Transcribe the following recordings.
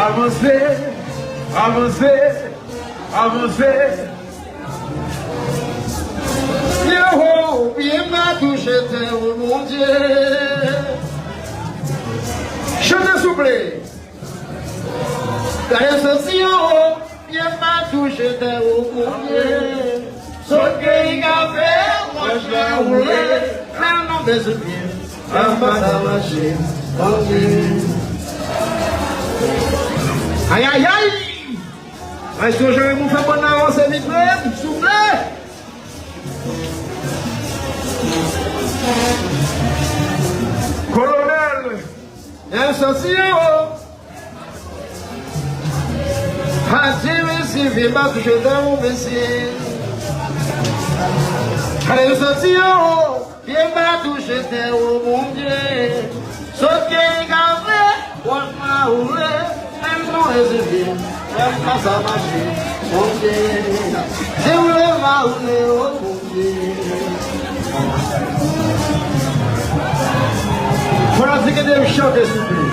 Avancez. Yo, bien m'a touché, oh mon Dieu. Chantez s'il vous plaît. Car ceci, oh, bien m'a touché, oh mon Dieu. Ce qu'il a fait, moi je l'ai roulé. Maintenant, des pieds, un pas à marcher, oh Dieu. Aïe, aïe, aïe. Mas se hoje eu não vou para na onça de preto, soufflé. Coronel, essa senhora. Radime se viva do judão vencer. Essa senhora, viva do judão mundial. Só quem gavê, pode maulê. Não recebi, é passar a machine, onde se eu levar o meu por assim que deu chão desse filho.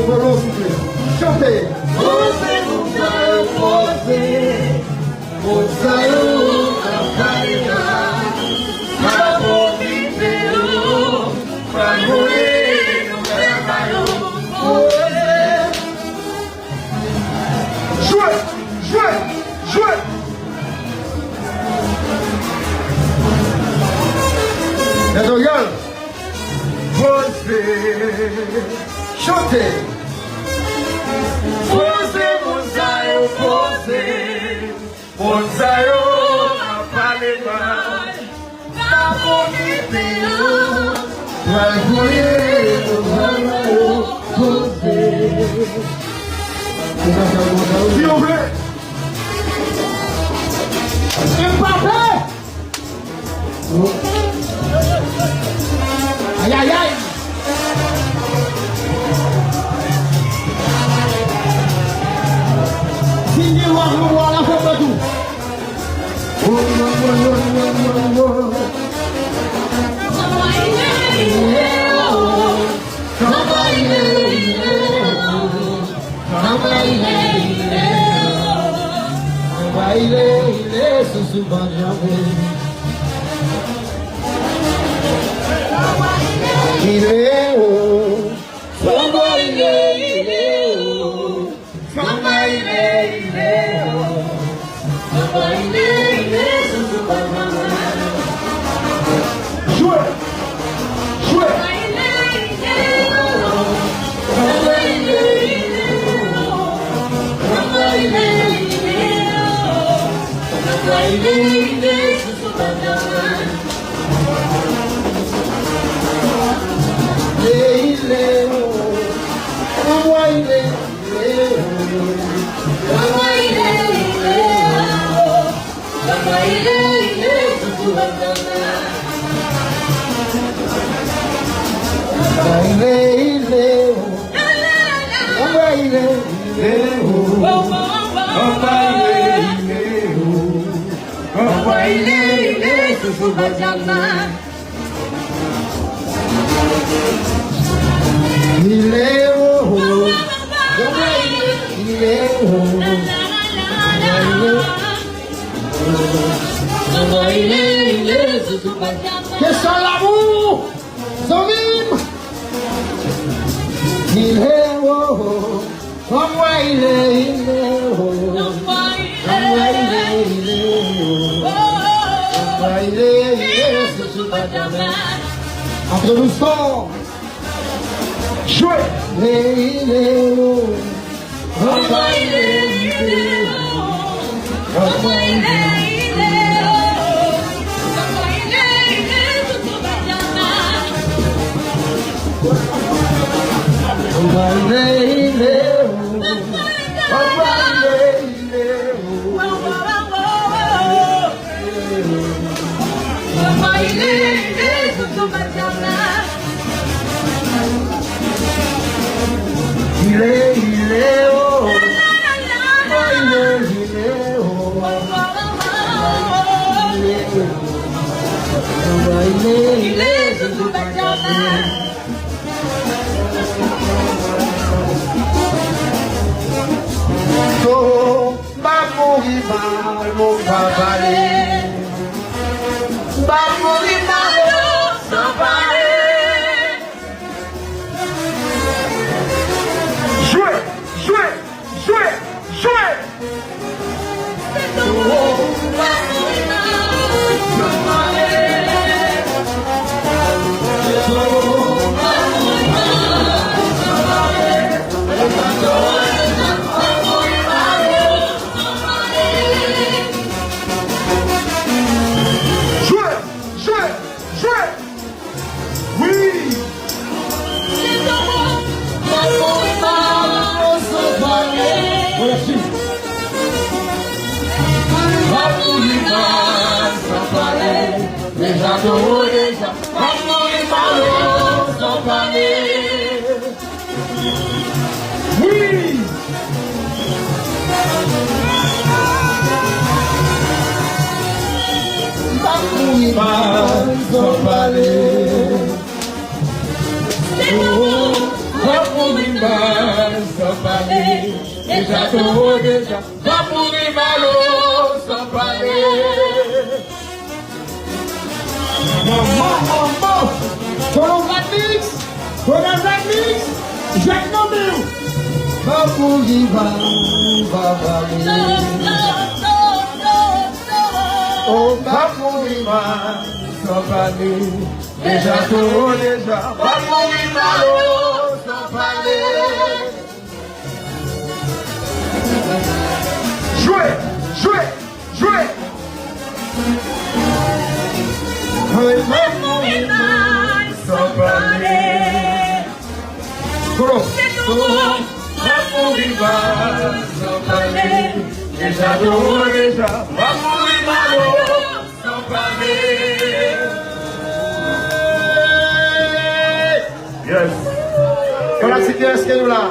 c'est pour l'eau, s'il vous plaît. Chantez. Posez, jouez, jouez, jouez. Et regarde. Posez, chantez. Posez, mosaïo, posez. Mosaïo, apalema. S'il vous plaît. Mbappé. Aïe aïe aïe. Signé la fête de tout. Que sans l'amour, sans vivre, il est haut, comme moi il est haut, comme moi il est entre nous forts, jouez, il est haut, comme moi il est haut, comme moi il est haut. Oui. Pas trop déjà. Va mourir malo sans parler. Maman. Colombatrix. Colombatrix. Jacques Nobel. Va mourir va parler. Oh, va mourir sans parler. Déjà trop déjà. Va mourir malo sans parler. Jouez. Va mourir sans parler. Comment? Va mourir sans parler. Déjà trop déjà. Va mourir malo sans parler. Yes. Voilà, c'était ce que nous là.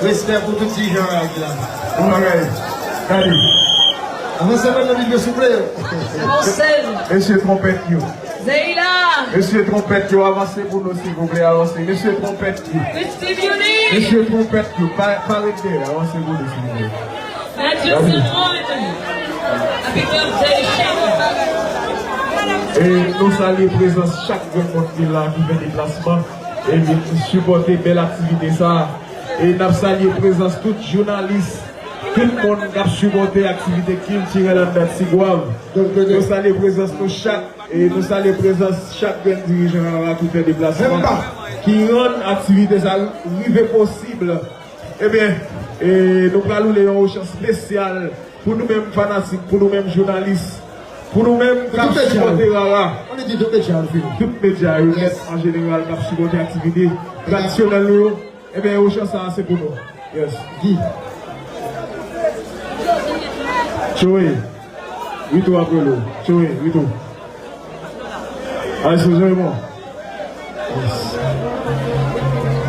Respect pour tous ces gens là. Allez. Avancez maintenant, s'il vous plaît. Monsieur Trompette, Monsieur Trompette, avancez pour nous, s'il vous plaît, avancez. Monsieur Trompette, Monsieur Trompette, arrêtez, avancez pour nous, s'il vous plaît. Et nous saluons présence chaque monde qui là qui fait déplacement et qui supporte belle activité ça. Et nous saluons présence tous journalistes, tout le monde qui a supporté l'activité qui tire dans notre Sigouave. Nous saluons présence de chaque et nous saluons présence chaque dirigeant qui fait déplacement, qui rend l'activité ça arriver possible. Eh bien, nous allons aller en recherche spéciale pour nous-mêmes fanatiques, pour nous-mêmes journalistes. Pour nous-mêmes, on est dit tout média, tout média, en général, qui a supporté l'activité traditionnelle, eh bien, au chance, c'est pour nous. Yes. Guy. Choué. Oui, toi, après l'eau. Choué, oui, toi. Allez, c'est vraiment.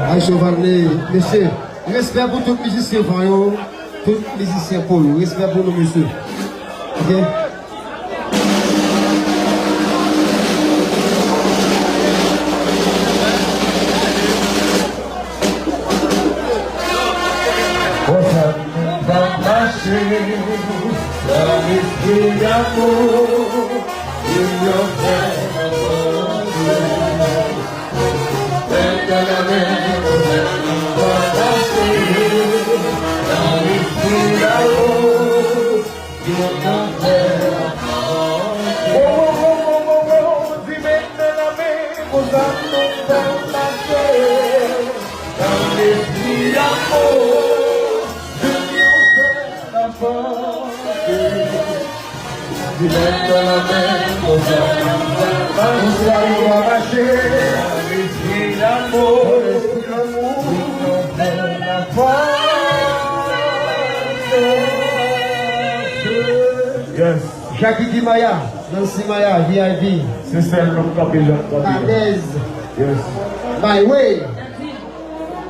Allez, Chevalier, monsieur. Respect pour tous les musiciens, tous les musiciens pour nous. Respect pour nous, monsieur. Ok? L'esprit d'amour, l'union Yes. Jackie Dimaya, Nancy Maya, VIP. C'est celle qui a besoin de l'aise. Yes. My way.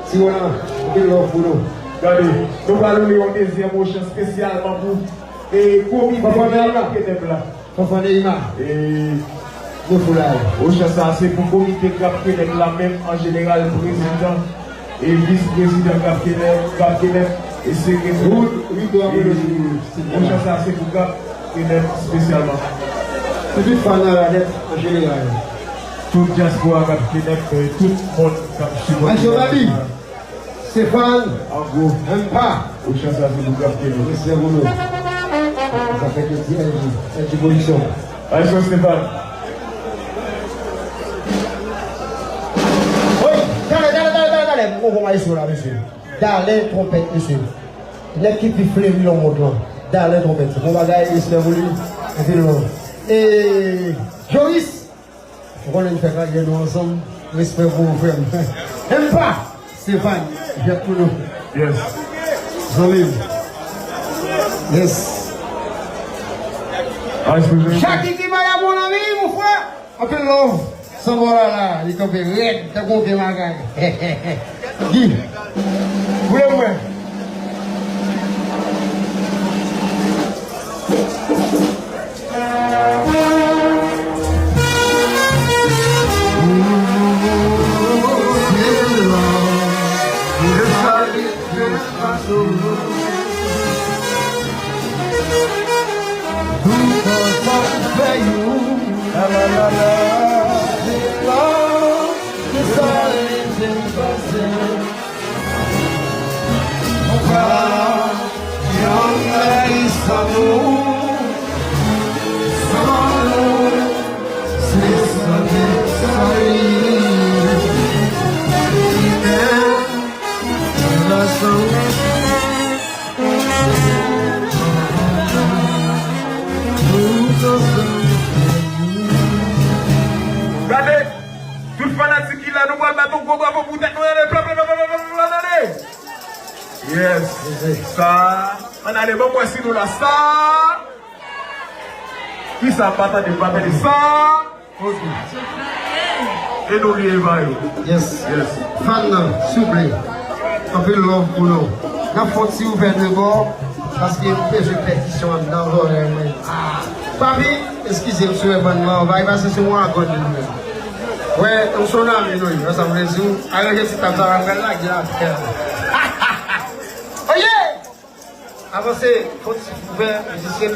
Si on a un love pour nous. Regardez, nous allons aller en deuxième motion spécialement pour et comité là. Et nous voulons. Ça c'est pour comité Capitaine la même en général président et vice-président Capitaine et secrétaire. Ça c'est pour Capitaine spécialement. C'est tout fan à la lettre en général. Tout diaspora Capitaine et tout le monde Capitaine. Stéphane, en gros, même pas. Au chance à vous garder. C'est vous. Ça fait que c'est une évolution. Allez, Stéphane. Oui, allez, on va aller sur là, monsieur. D'aller trompette, monsieur. L'équipe qui flérit le monde là. D'aller trompette. On va gagner, c'est voulu. Et Joris, on va faire gagner nous ensemble. Respect pour vos frères. Même pas. Stéphane, viens pour nous. Yes. Zolim. Yes. Jackie qui m'a mon ami, mon frère. Appelle l'homme. Sans voilà là, il est tombé raide, t'as compris ma gagne. Guy, voulez-vous? Thank you. Regardez, tout fanatique qui là, nous allons mettre un gros bravo pour tête. Yes, ça. On a des bons points si nous là, ça. Qui ça part de battre de ça? Et nous lui évaluons. Yes. Yes. Fan, s'il vous plaît. Un peu de love pour nous. La faute si vous faites de bord, parce qu'il y a une pétition dans vos rêves. Papi, excusez-moi, monsieur Evanouan, on va y passer sur moi à côté de nous. Ouais, on s'en a mis, nous, ça veut dire, arrêtez cette affaire, on va la gueule. Oye! Avancez, faut que vous pouvez, musicien,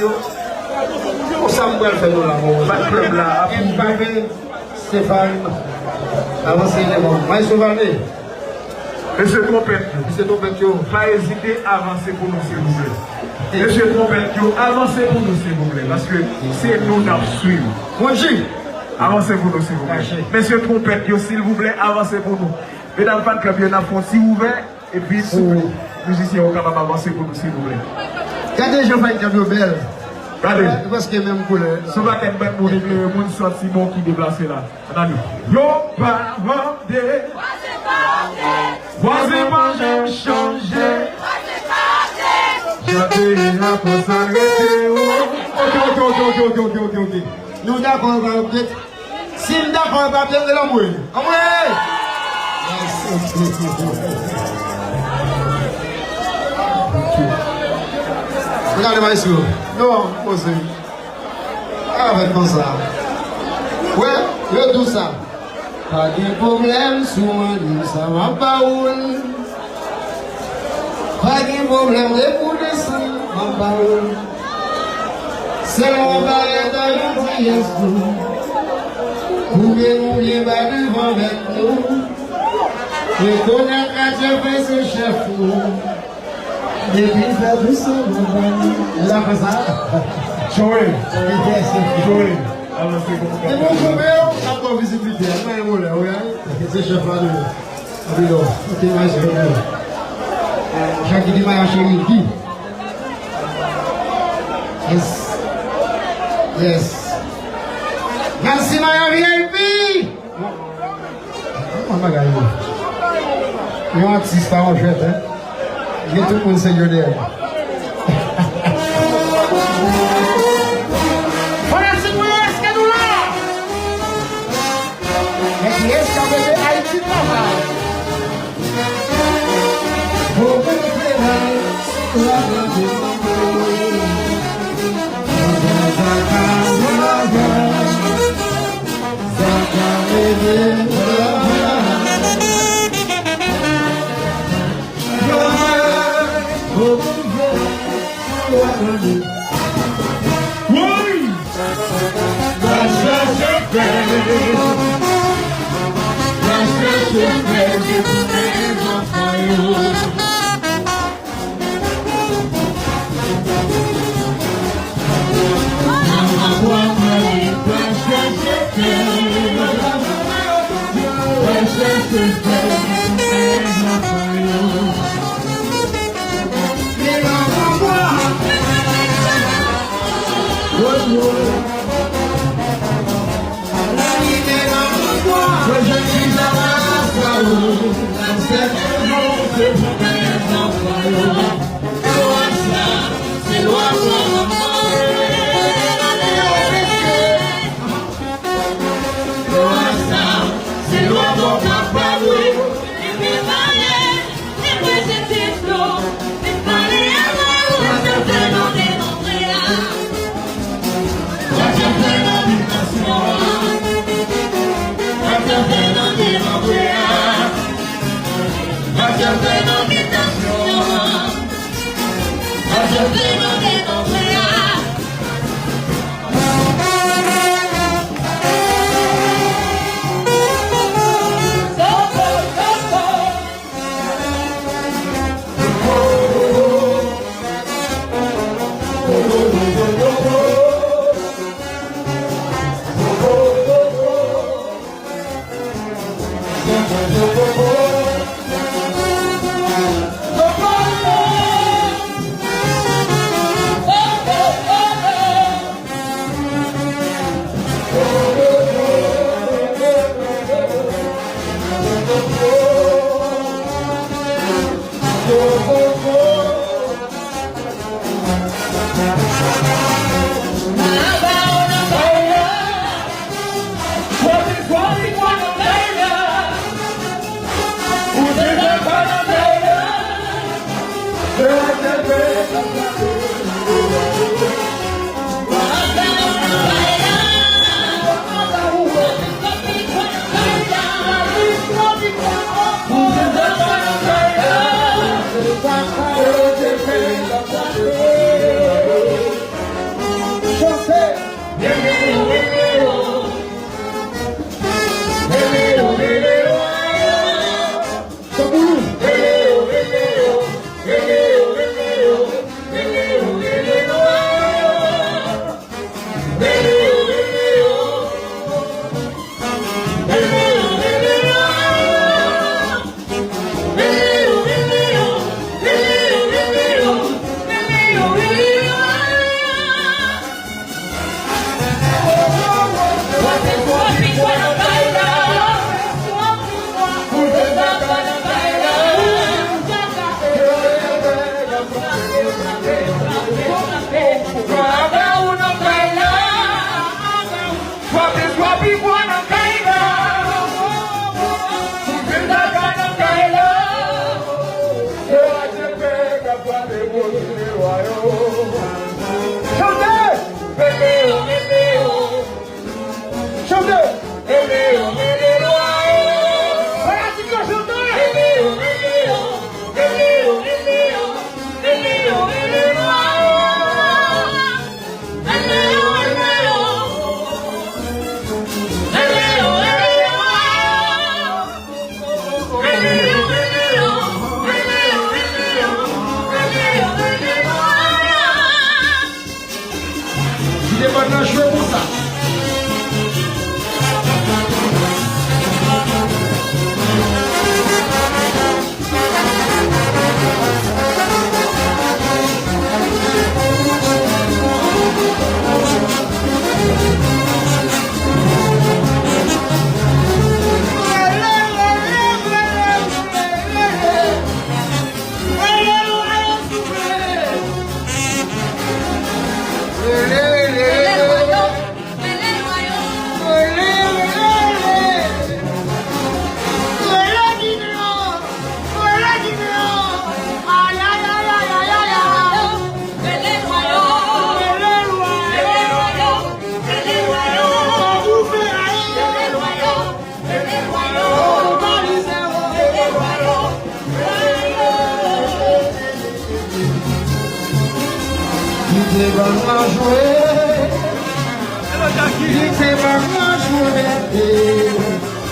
on s'en va faire nous là, Pas de problème là. Papi, Stéphane, avancez les bons. Moi, je suis venu. Monsieur Trompette, Monsieur Trompetio, pas hésiter à avancer pour nous, s'il vous plaît. Monsieur Trompette, avancez pour nous, s'il vous plaît. Parce que c'est nous qui suivons. moi, J. Avancez pour nous, s'il vous plaît. Monsieur Trompette, s'il vous plaît, avancez pour nous. Mesdames, fan club, il y en a fond si ouvert. Et puis, musiciens, on va avancer pour nous, s'il vous plaît. Regardez, je fais une cadeau belle. Regardez. Parce qu'il y a même couleur. Ce matin, le monde soit Simon qui déplace là. Regardez. Yo, pas vendé. Voisin, moi, j'aime changer. J'avais rien pour s'arrêter. Ok. Nous d'accord, peut-être. Si nous d'accord, on va peut-être de l'amour. Amour! Regardez, maestro. Non, posez. Avec comme ça. Ouais, je tout ça. Pas de problème, souvent, ça va pas où. Pas de problème, les coups de sang, va pas où. C'est mon balai dans le dièse. Pouvez-nous les battre devant avec nous. Et connaître à Dieu fait ce chef. Et puis faire tout ça, il a fait ça. Joël. Joël. Et mon frère, on a pas visibilité. C'est chef là de l'eau. Ok, moi je vais. Jacques dit, ma chérie, dit. Yes. Merci, ma VIP. Oh, ma gars. Il y a un petit star en fait, hein. Il y a tout le monde seigneur derrière.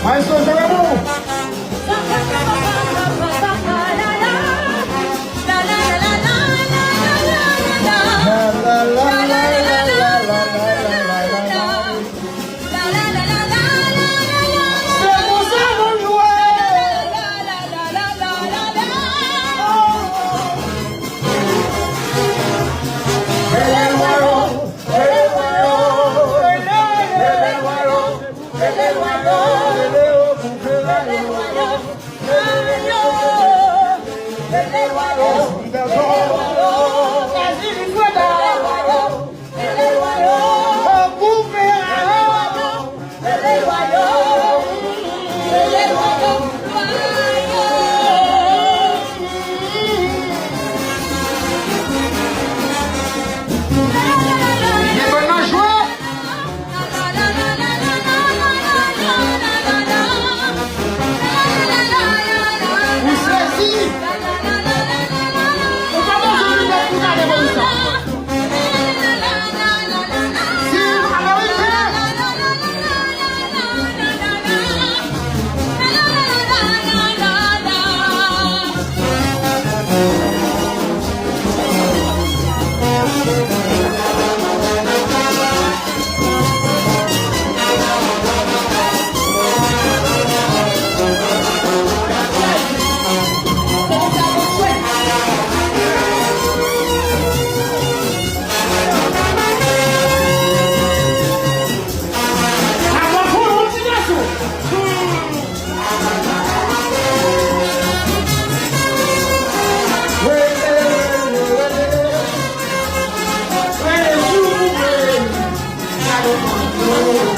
Mas hoje é bom. Hello. Hey!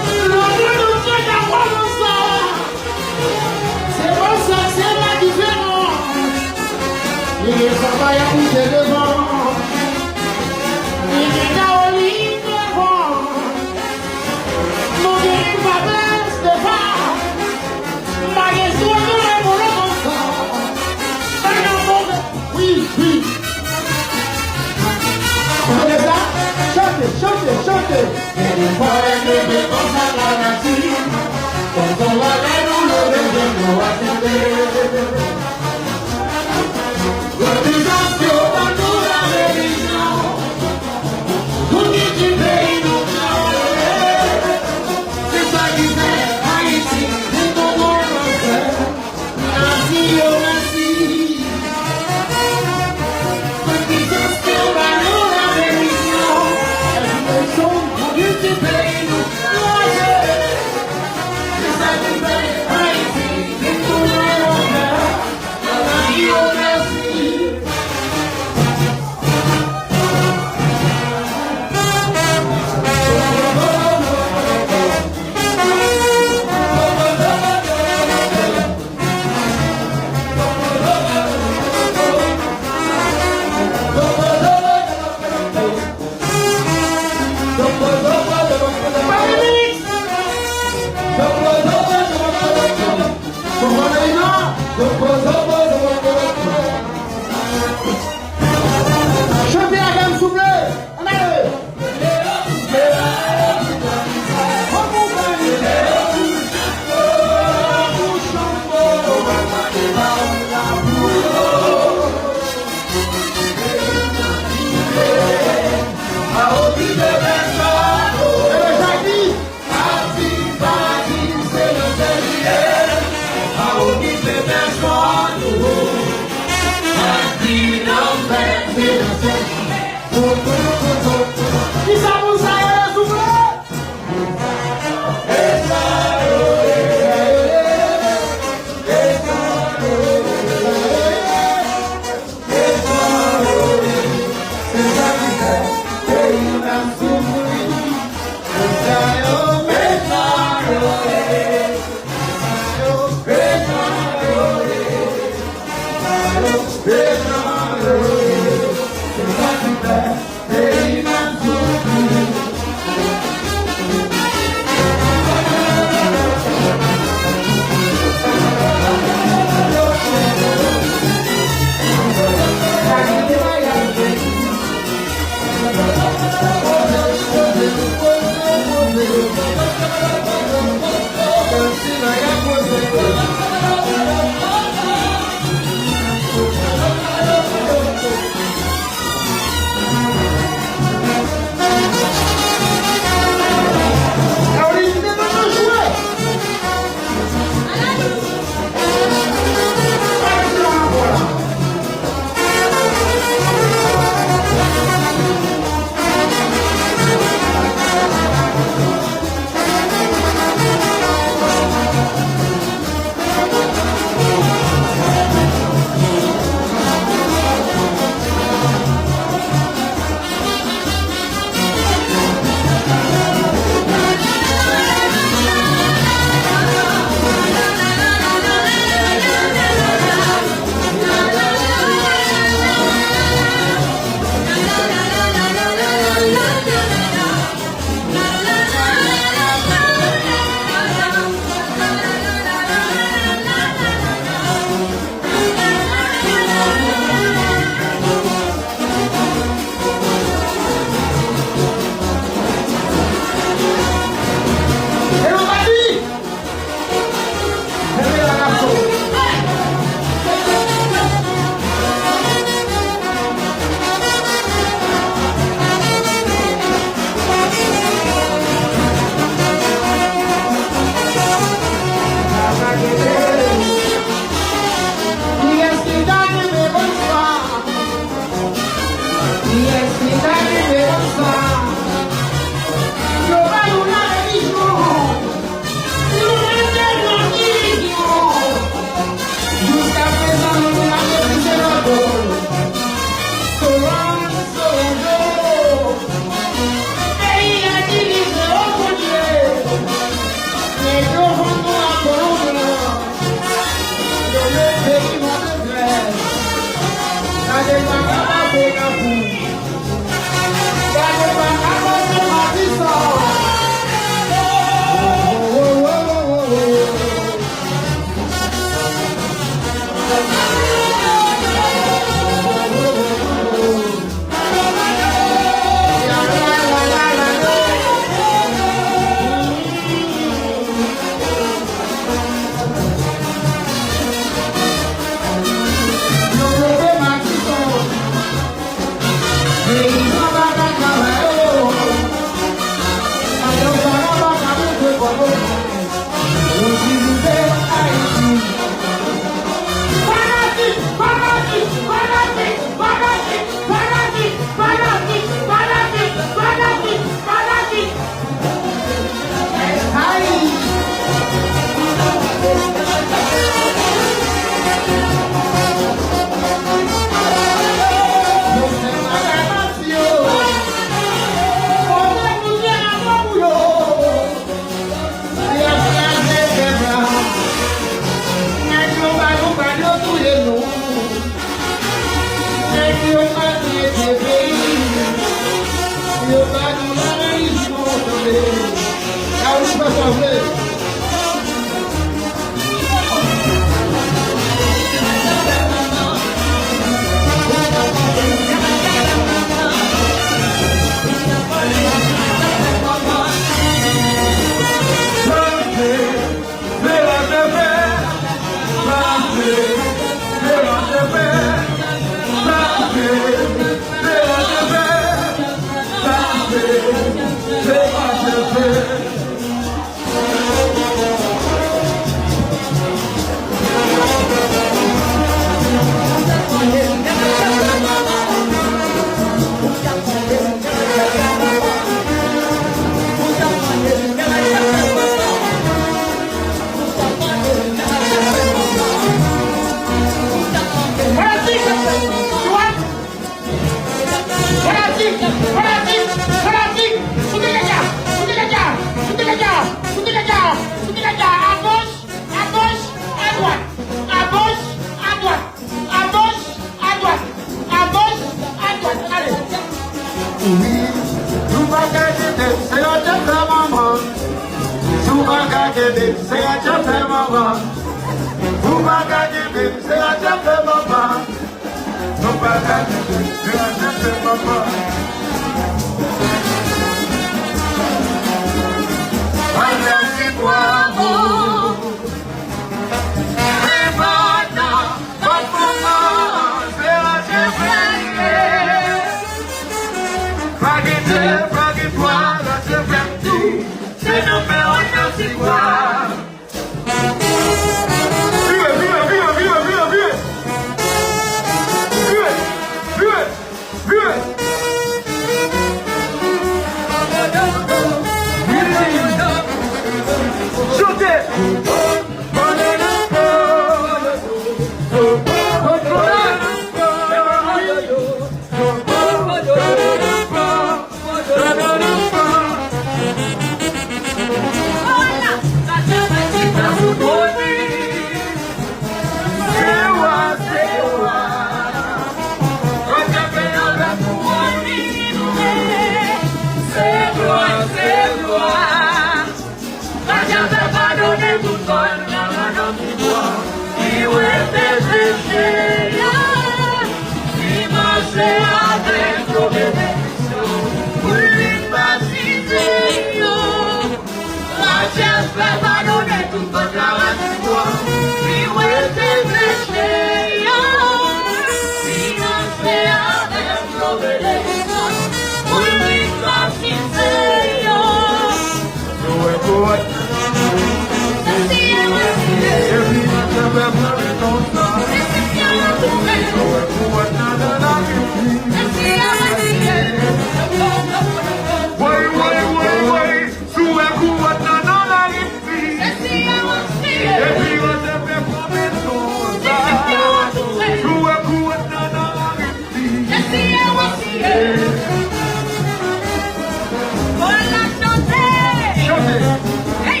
Hey!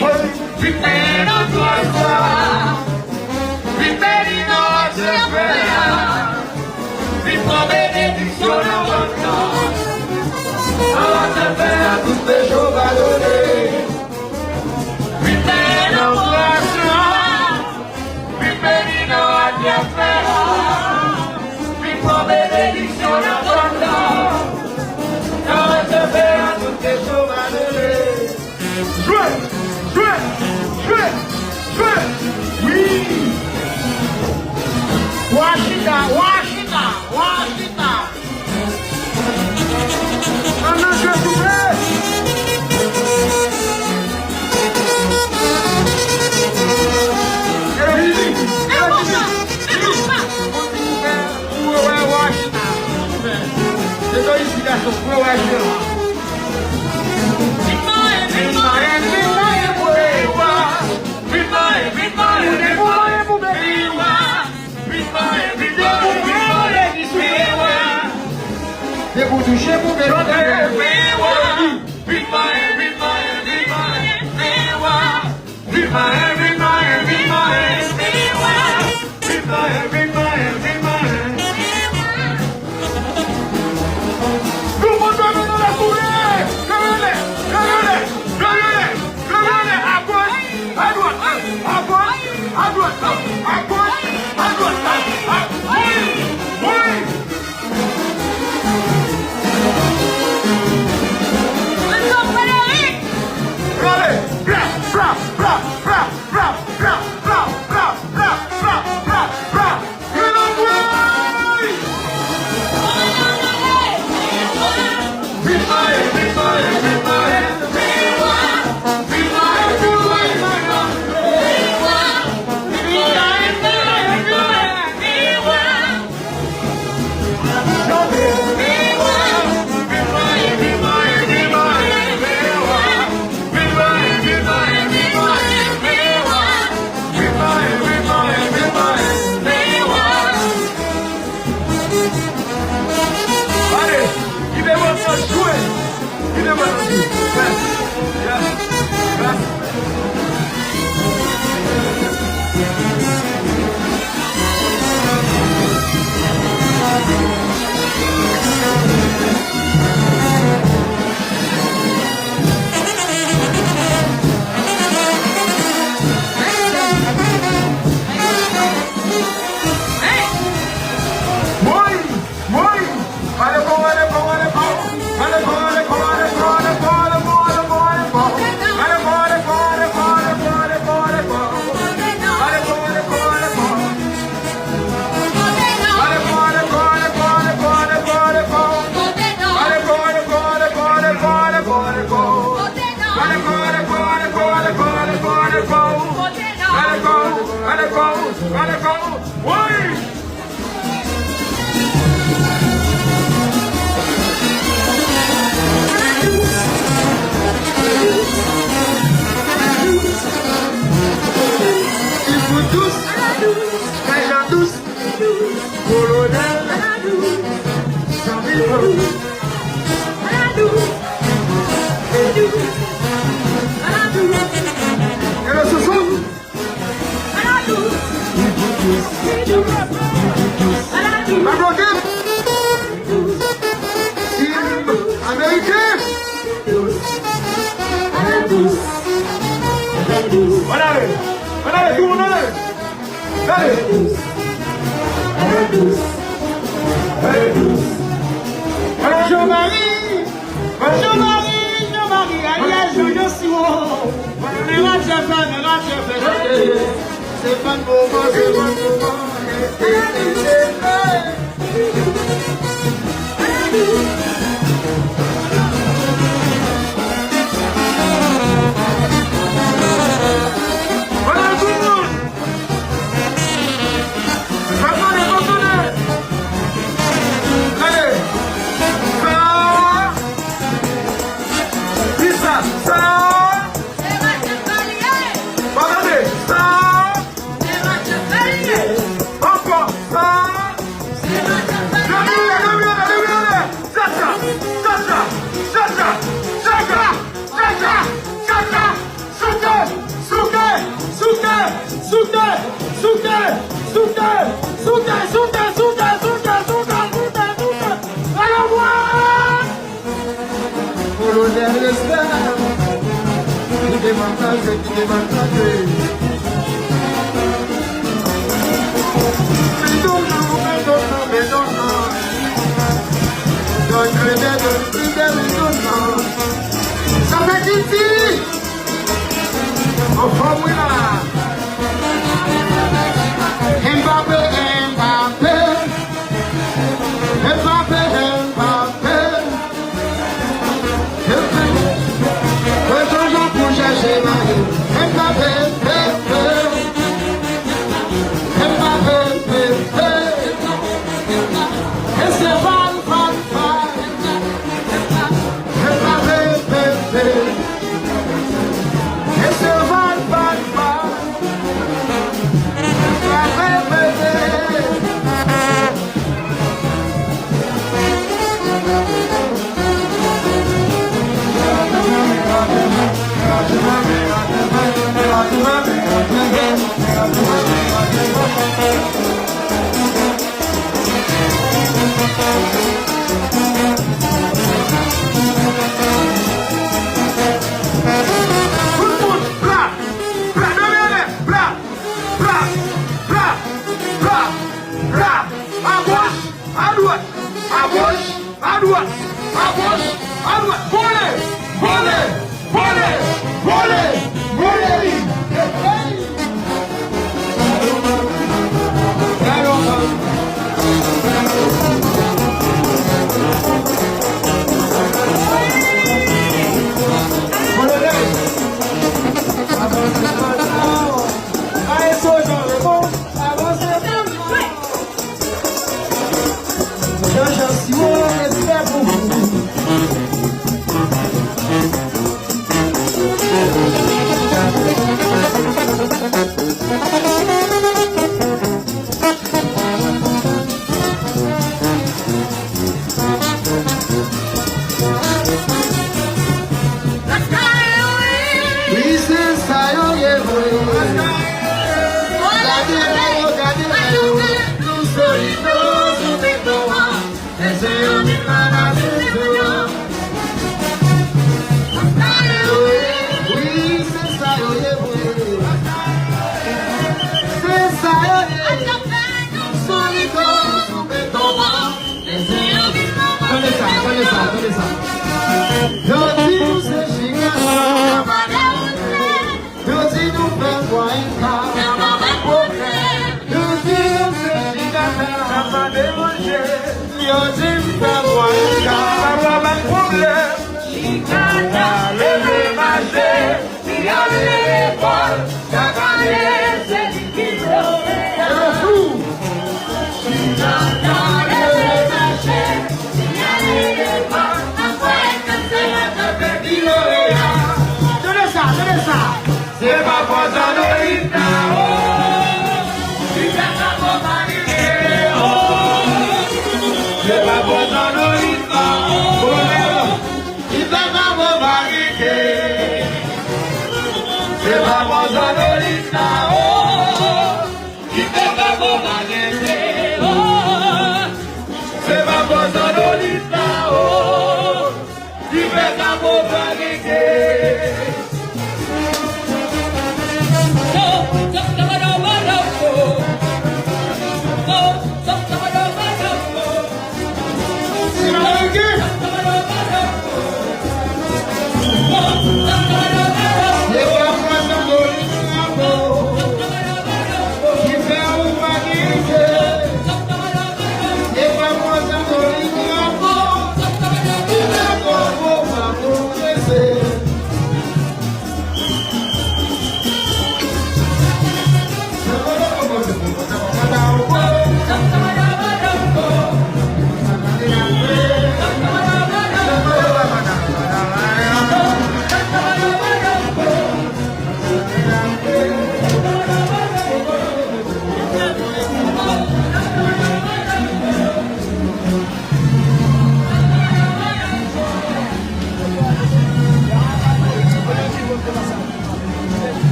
tous les jogadores. Viver não coração, viver não adianta. Viver benedição na banda, não receber a tous les jogadores. Jouez, jouez, jouez, jouez. Oui. Washington, Washington, Washington. Maintenant, je vous plaît. Vous touchez pour que Ça fait ici. Oh, formula. Mbappé, Mbappé. Mbappé, Mbappé. Retournons pour chercher Marie. Mbappé, Mbappé. Mbappé, Mbappé. Et c'est Van, Van, Van. Mbappé, Mbappé. Et c'est Van, Van, Van. Mbappé, Mbappé.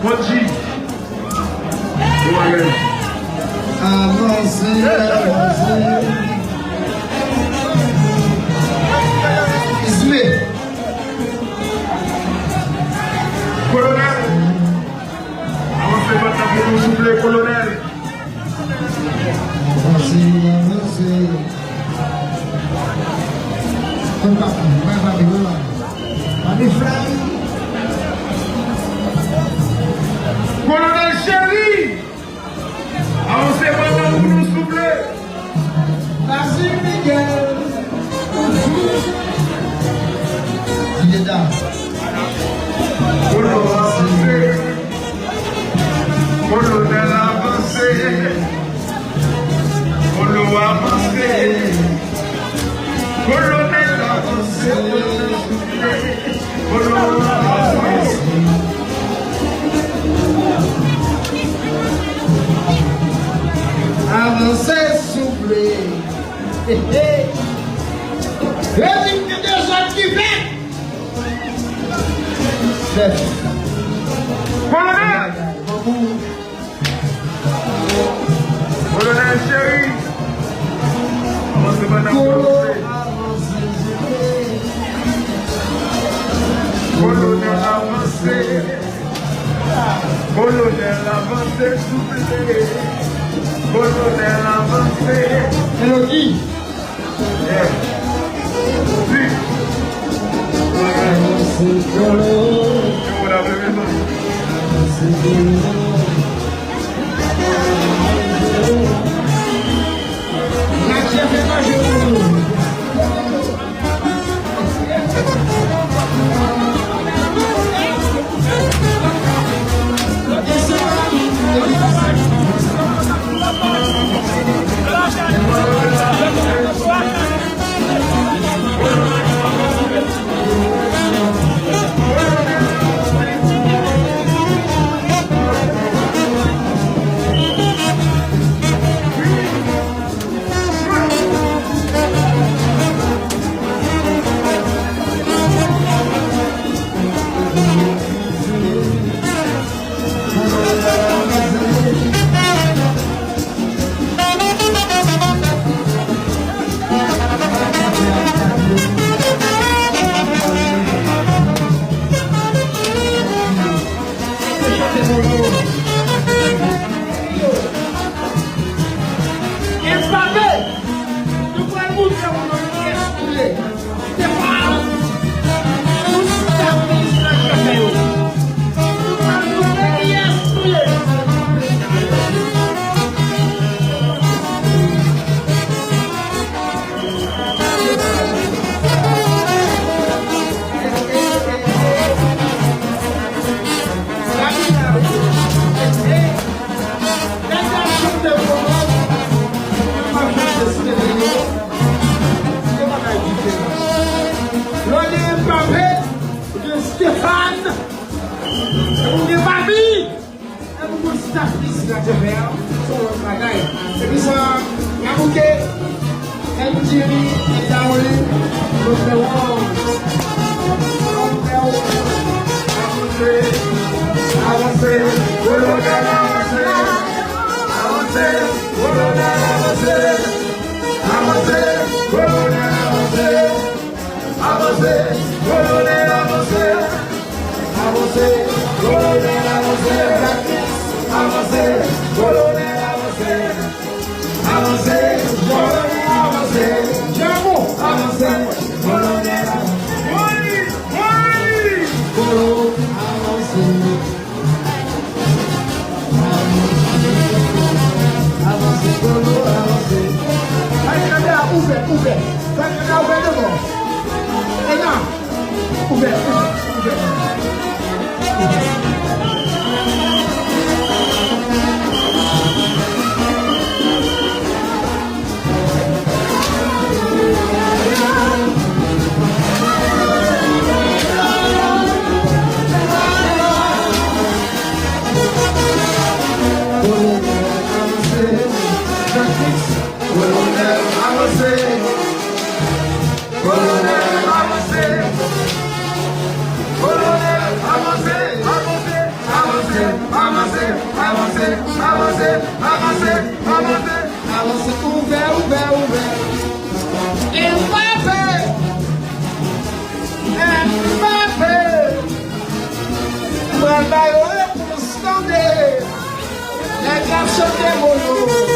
Monji. Ouais. Avancez, avancez. Ismé. Colonel. Avancez maintenant pour nous souffler, colonel. Avancez, avancez. Colonel Chéri. Avancez maintenant pour nous souffler. Merci Miguel. Il est là. Colonel avancé. Colonel avancé. Colonel avancé. Colonel avancé. Colonel avancé. Avancez, soufflez. Résine que des gens qui viennent. Colonel. Colonel Chéri. Avancez maintenant pour nous souffler. Colonel avancé. Colonel avancé, soufflez. Colonel avancé. Mélodie. Yeah. Oui. Avancez, colonel. Vous l'avez vu, non? La chef est pas jolie. Colonel avancé. Avancez, avancez, avancez. Avancez, ouvert, ouvert, ouvert. Mbappé. Mbappé. Mbappé pour scander. Les gars chantent mon nom.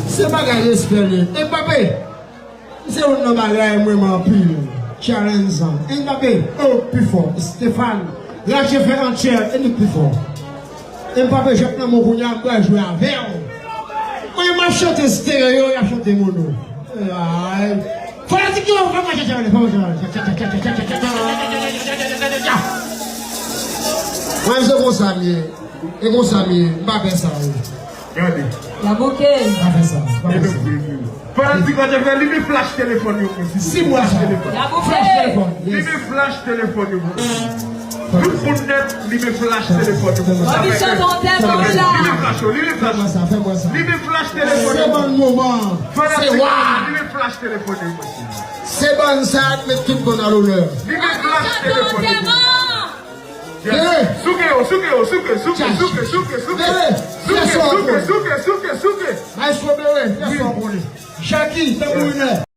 C'est pas gagné espérer. Mbappé, c'est un homme à vraiment pire. Challenge. Mbappé, oh, plus fort. Stéphane, là j'ai fait un tiers et plus fort. Mbappé, j'ai pris mon couillard pour jouer avec. Moi, il m'a chanté stéréo, il a chanté mono. Faut la dire qu'il va vraiment chanter. Moi, je suis comme ça, et comme ça, Mbappé, ça. Regardez. La bouquet. Mbappé, ça. Pendant que quand je vais lui flash téléphone, 6 mois, ça. La bouquet. lui flash téléphone. Tout le monde net, lui flash téléphone. Bobby chante en tellement là. Fais-moi ça, fais-moi ça. Lui flash téléphone. C'est bon moment. C'est Lui waouh. flash téléphone. C'est bon ça, mais tout bon à l'honneur. Lui flash téléphone. Souke. Jackie, t'es